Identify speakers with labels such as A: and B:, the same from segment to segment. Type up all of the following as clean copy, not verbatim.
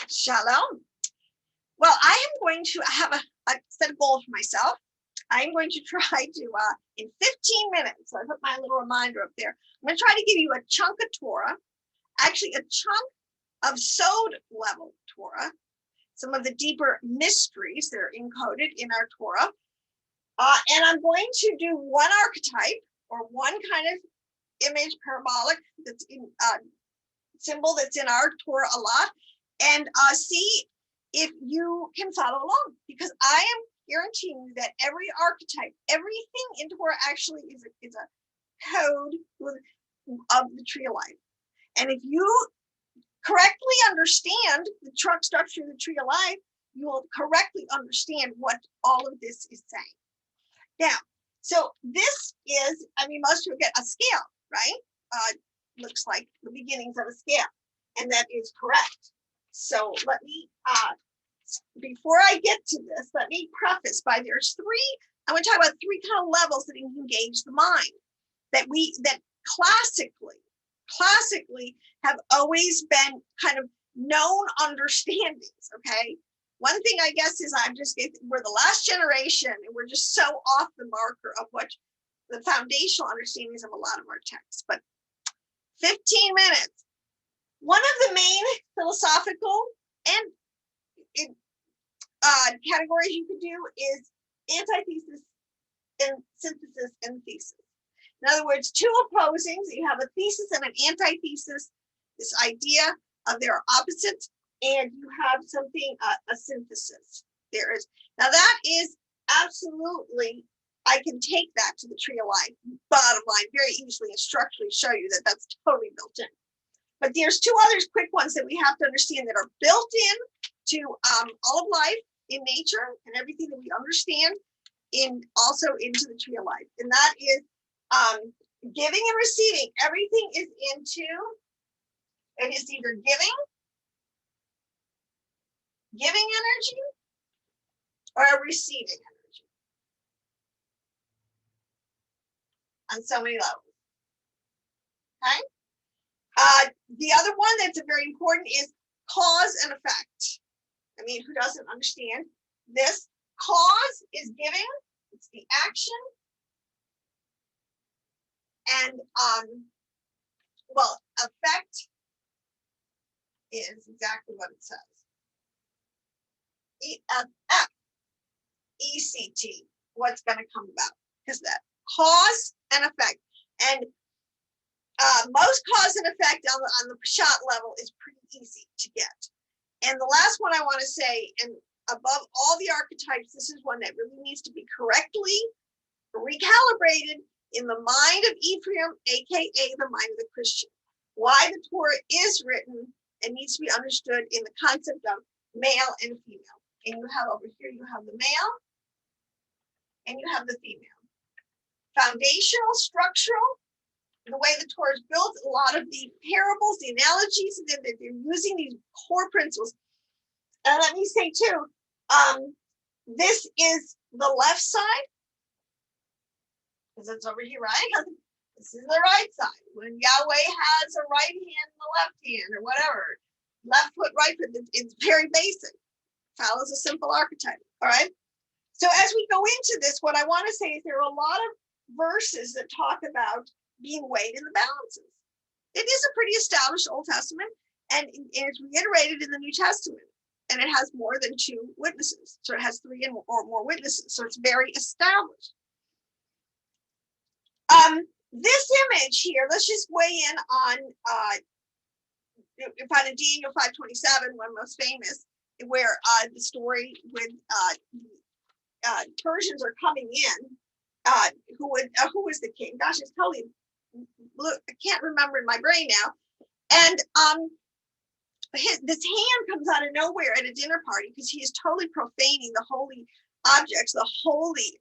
A: Shalom. Well, I am going to have a set a goal for myself. I'm going to try to, in 15 minutes, so I put my little reminder up there, I'm going to try to give you a chunk of Torah, actually a chunk of Sod level Torah, some of the deeper mysteries that are encoded in our Torah. And I'm going to do one archetype or one kind of image parabolic that's in symbol that's in our Torah a lot, and see if you can follow along, because I am guaranteeing you that every archetype, everything in Torah actually is a code of the tree of life. And if you correctly understand the trunk structure of the tree of life, you will correctly understand what all of this is saying. Now, so this is, I mean, most people get a scale, right? Looks like the beginnings of a scale, and that is correct. So let me, before I get to this, let me preface by there's three, I want to talk about three kind of levels that engage the mind that classically have always been kind of known understandings, okay? One thing I guess is we're the last generation and we're just so off the marker of what the foundational understandings of a lot of our texts, but 15 minutes. One of the main philosophical and categories you could do is antithesis and synthesis and thesis. In other words, two opposings. You have a thesis and an antithesis, this idea of their opposites, and you have something, a synthesis. There is. Now that is absolutely, I can take that to the tree of life, bottom line, very easily and structurally show you that that's totally built in. But there's two others, quick ones that we have to understand that are built in to all of life in nature and everything that we understand also into the tree of life. And that is giving and receiving. Everything is it is either giving energy or receiving energy on so many levels. Okay. The other one that's very important is cause and effect. I mean, who doesn't understand this? Cause is giving, it's the action. And well, effect is exactly what it says. E-F-F-E-C-T, what's going to come about, because that cause and effect. And most cause and effect on the Parashah level is pretty easy to get. And the last one I want to say, and above all the archetypes, this is one that really needs to be correctly recalibrated in the mind of Ephraim, aka the mind of the Christian. Why the Torah is written and needs to be understood in the concept of male and female. And you have over here, you have the male and you have the female. Foundational, structural, the way the Torah is built, a lot of the parables, the analogies, and then they're using these core principles. And let me say too, this is the left side, because it's over here, right? This is the right side. When Yahweh has a right hand and a left hand, or whatever, left foot, right foot, it's very basic. Follows a simple archetype. All right. So as we go into this, what I want to say is there are a lot of verses that talk about being weighed in the balances. It is a pretty established Old Testament, and it's reiterated in the New Testament, and it has more than two witnesses. So it has three or more witnesses. So it's very established. This image here, let's just weigh in on if I Daniel 5:27, one most famous, where the story with Persians are coming in. Who was the king? Gosh, it's totally, I can't remember in my brain now. And this hand comes out of nowhere at a dinner party because he is totally profaning the holy objects, the holy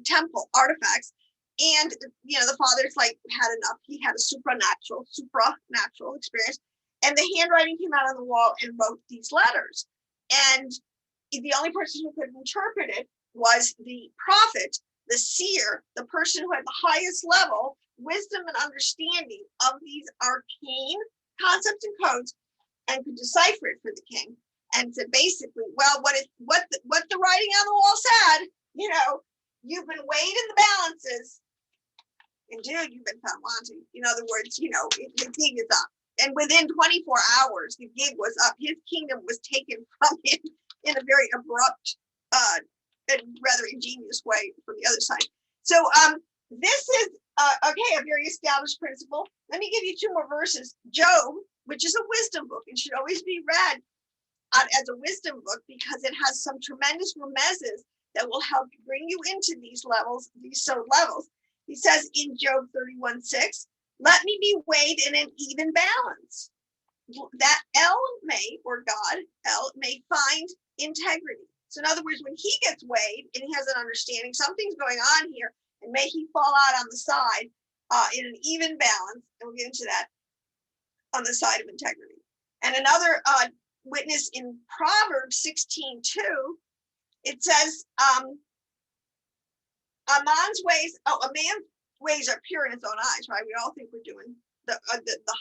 A: temple artifacts. And the father's like had enough. He had a supernatural experience, and the handwriting came out on the wall and wrote these letters. And the only person who could interpret it was the prophet, the seer, the person who had the highest level wisdom and understanding of these arcane concepts and codes. and could decipher it for the king, and said basically, well, what the writing on the wall said, you've been weighed in the balances, and dude, you've been found wanting. In other words, the gig is up. And within 24 hours, the gig was up. His kingdom was taken from him in a very abrupt and rather ingenious way from the other side. So this is, a very established principle. Let me give you 2 more verses. Job, which is a wisdom book and should always be read as a wisdom book because it has some tremendous remezes that will help bring you into these levels, these soul levels. He says in Job 31:6, let me be weighed in an even balance, that El may, or God, El may find integrity. So in other words, when he gets weighed and he has an understanding, something's going on here, and may he fall out on the side in an even balance, and we'll get into that, on the side of integrity. And another witness in Proverbs 16:2, it says, a man's ways are pure in his own eyes, right? We all think we're doing the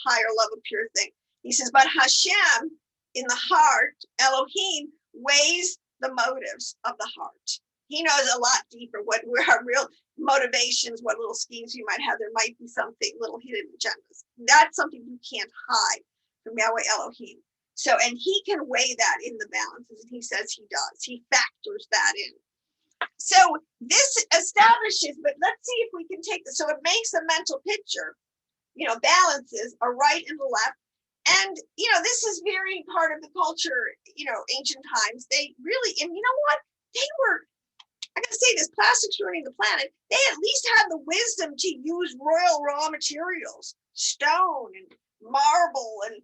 A: higher level pure thing. He says, but Hashem in the heart, Elohim, weighs the motives of the heart. He knows a lot deeper what our real motivations, what little schemes you might have. There might be something, little hidden agendas. That's something you can't hide from Yahweh Elohim. So, and he can weigh that in the balances, and he says he does. He factors that in. So this establishes, but let's see if we can take this. So it makes a mental picture, balances a right and a left. And, this is very part of the culture, ancient times. They really, and you know what? They were, I gotta say this, plastics ruining the planet. They at least had the wisdom to use royal raw materials, stone and marble and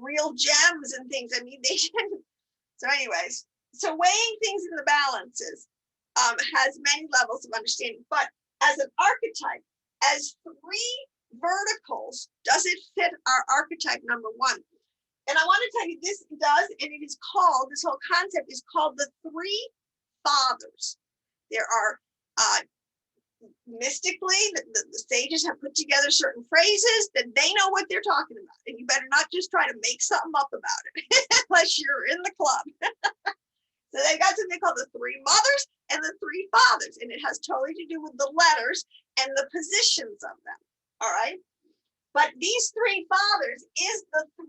A: real gems and things. I mean, they didn't. So anyways, so weighing things in the balances has many levels of understanding. But as an archetype, as 3 verticals, does it fit our archetype number 1? And I want to tell you, this does, and it is called, this whole concept is called the 3 fathers. There are mystically, the sages have put together certain phrases that they know what they're talking about. And you better not just try to make something up about it unless you're in the club. So they got something called the 3 mothers and the 3 fathers. And it has totally to do with the letters and the positions of them. All right. But these 3 fathers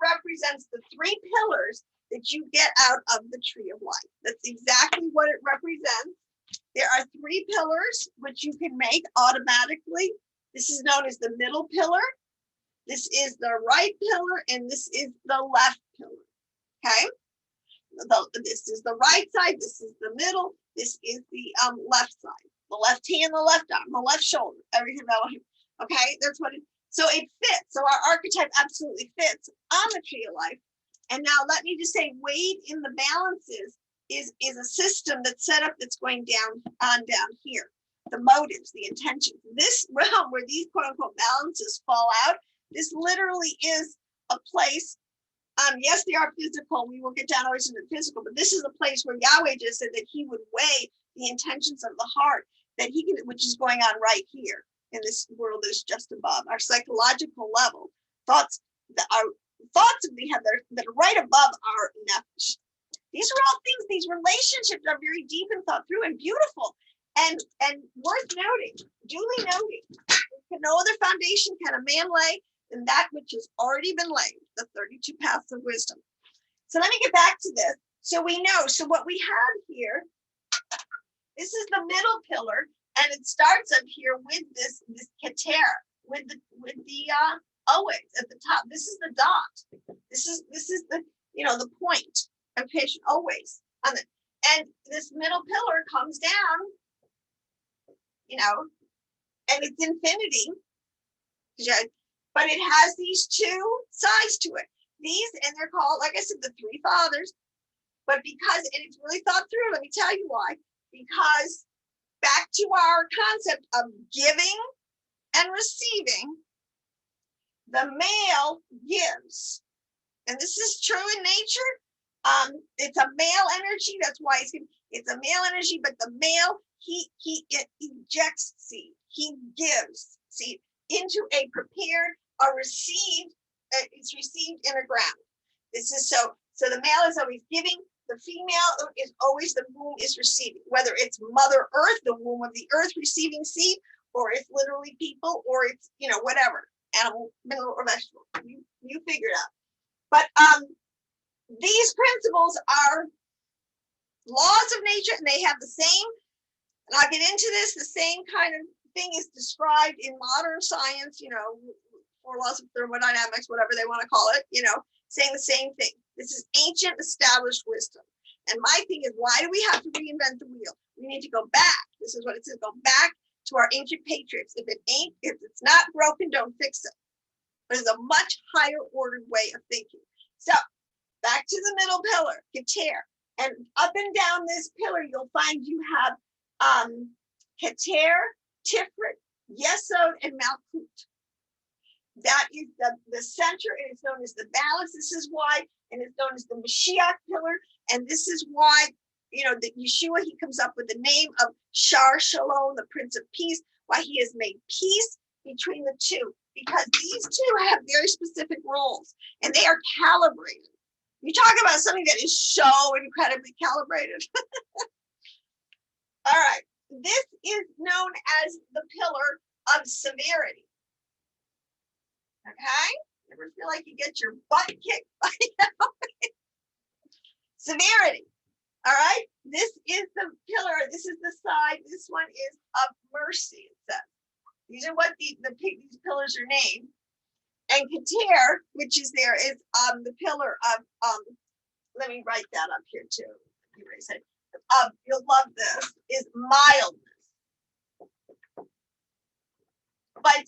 A: represents the 3 pillars that you get out of the tree of life. That's exactly what it represents. There are 3 pillars which you can make automatically. This is known as the middle pillar. This is the right pillar, and this is the left pillar. Okay. This is the right side. This is the middle. This is the left side. The left hand, the left arm, the left shoulder. Everything about him. Okay, that's what it. So it fits. So our archetype absolutely fits on the tree of life. And now let me just say, weighed in the balances is a system that's set up that's going down here. The motives, the intentions. This realm where these quote unquote balances fall out, this literally is a place. Yes, they are physical. We will get down always into the physical, but this is a place where Yahweh just said that he would weigh the intentions of the heart, that he can, which is going on right here in this world that's just above our psychological level. Thoughts that we have that are right above our nefesh. These are all things, these relationships are very deep and thought through and beautiful and worth noting, duly noting. No other foundation can a man lay than that which has already been laid, the 32 paths of wisdom. So let me get back to this. So we know, so what we have here, this is the middle pillar, and it starts up here with this keter, with the always at the top. This is the dot. This is the the point. Okay, always on the, and this middle pillar comes down, and it's infinity. But it has these 2 sides to it. These, and they're called, like I said, the 3 fathers. But because, and it's really thought through, let me tell you why. Because back to our concept of giving and receiving, the male gives. And this is true in nature. It's a male energy. That's why it's a male energy, but the male, he injects seed. He gives seed into a prepared or received, it's received in a ground. This is so the male is always giving, the female is always, the womb is receiving, whether it's Mother Earth, the womb of the earth receiving seed, or it's literally people, or it's, you know, whatever, animal, mineral, or vegetable. You figure it out. But these principles are laws of nature, and they have the same, and I'll get into this, the same kind of thing is described in modern science, you know, 4 laws of thermodynamics, whatever they want to call it, you know, saying the same thing. This is ancient established wisdom. And my thing is, why do we have to reinvent the wheel? We need to go back. This is what it says, go back to our ancient patriots. If it's not broken, don't fix it. But it's a much higher ordered way of thinking. So back to the middle pillar, Keter. And up and down this pillar, you'll find you have Keter, Tiferet, Yesod, and Malkut. That is the center, and it's known as the balance. This is why, and it's known as the Mashiach Pillar. And this is why, you know, that Yeshua, he comes up with the name of Shar Shalom, the Prince of Peace, why he has made peace between the two, because these two have very specific roles, and they are calibrated. You talk about something that is so incredibly calibrated. All right, this is known as the Pillar of Severity. Okay, ever feel like you get your butt kicked by Severity. All right, this is the pillar, this is the side, this one is of mercy, it says. These are what these pillars are named. And Keter, which is there, is the pillar of let me write that up here too. Erase it. You'll love this, is mildness. But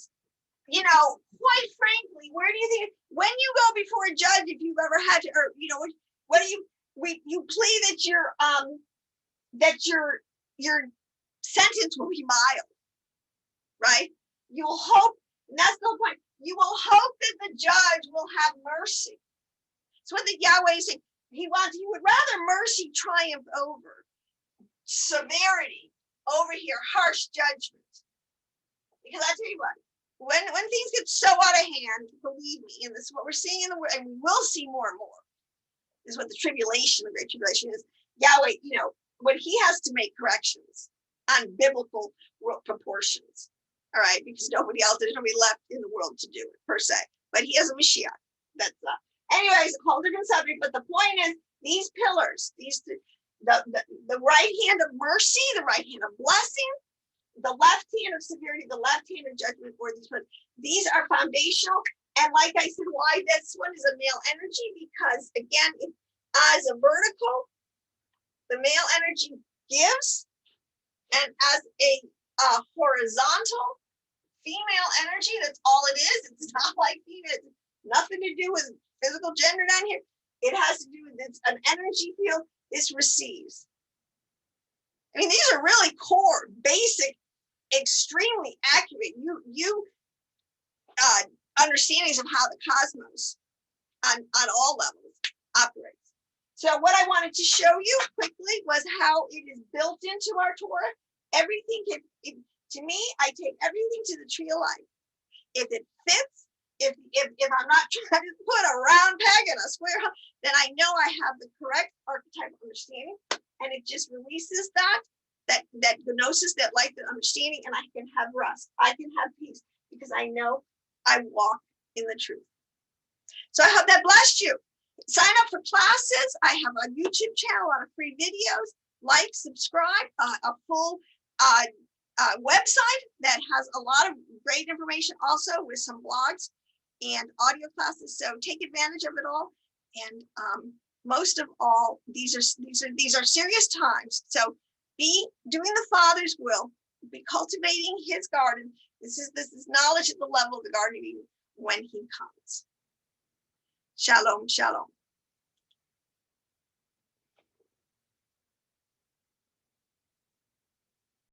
A: you know, quite frankly, where do you think, when you go before a judge, if you've ever had to, or you know, what do you plead that your sentence will be mild, right? You will hope, and that's the point. You will hope that the judge will have mercy. It's what the Yahweh is saying. He would rather mercy triumph over severity, over here, harsh judgment. Because I tell you what, when things get so out of hand, believe me, and this is what we're seeing in the world, and we will see more and more, is what the tribulation, the great tribulation is. Yahweh, you know, when he has to make corrections on biblical proportions, all right, because there's nobody left in the world to do it per se, but he has a Mashiach. That's anyways, a whole different subject. But the point is, these pillars, the right hand of mercy, the right hand of blessing, the left hand of severity, the left hand of judgment, or these are foundational. And like I said, why this one is a male energy, because again, as a vertical, the male energy gives, and as a horizontal female energy, that's all it is. It's not like female, nothing to do with physical gender down here. It has to do with an energy field. This receives. I mean, these are really core, basic, extremely accurate understandings of how the cosmos on all levels operates. So what I wanted to show you quickly was how it is built into our Torah. Everything to me, I take everything to the tree of life. If it fits, if I'm not trying to put a round peg in a square, then I know I have the correct archetype understanding, and it just releases that gnosis, that light, that understanding, and I can have rest. I can have peace because I know I walk in the truth. So I hope that blessed you. Sign up for classes. I have a YouTube channel, a lot of free videos. Like, subscribe, a full website that has a lot of great information, also with some blogs and audio classes. So take advantage of it all. And most of all, these are serious times. So be doing the Father's will. Be cultivating His garden. This is knowledge at the level of the Garden of Eden when He comes. Shalom, shalom.